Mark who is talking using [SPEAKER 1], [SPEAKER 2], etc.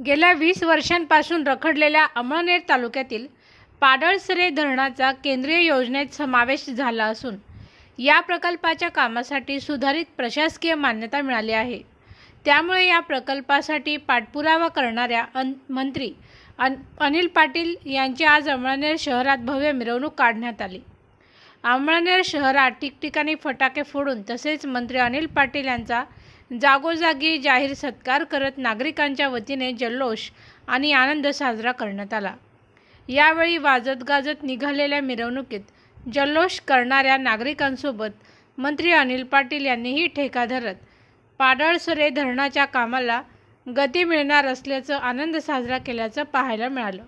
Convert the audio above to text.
[SPEAKER 1] गेल्या 20 वर्षांपासून रखडलेल्या अमळनेर तालुक्यातील पाडळसरे धरणाचा केंद्रीय योजनेत समावेश झाला असून या प्रकल्पाच्या कामासाठी सुधारित प्रशासकीय मान्यता मिळाली आहे। त्यामुळे या प्रकल्पासाठी पाठपुरावा करणाऱ्या मंत्री अनिल पाटील यांची आज अमळनेर शहरात भव्य मिरवणूक काढण्यात आली। अमळनेर शहरात ठिकठिकाणी फटाके फोडून तसेच मंत्री अनिल पाटील यांचा जागोजागी जाहीर सत्कार करत नागरिकांच्या वतीने जल्लोष आणि आनंद साजरा करण्यात आला। यावेळी वाजत गाजत निघालेल्या मिरवणुकीत जल्लोष करणाऱ्या नागरिकांसोबत मंत्री अनिल पाटील यांनीही ठेका धरत पाडळसरे धरणाच्या कामाला गती मिळणार असल्याचा आनंद साजरा केल्याचं पाहायला मिळालं।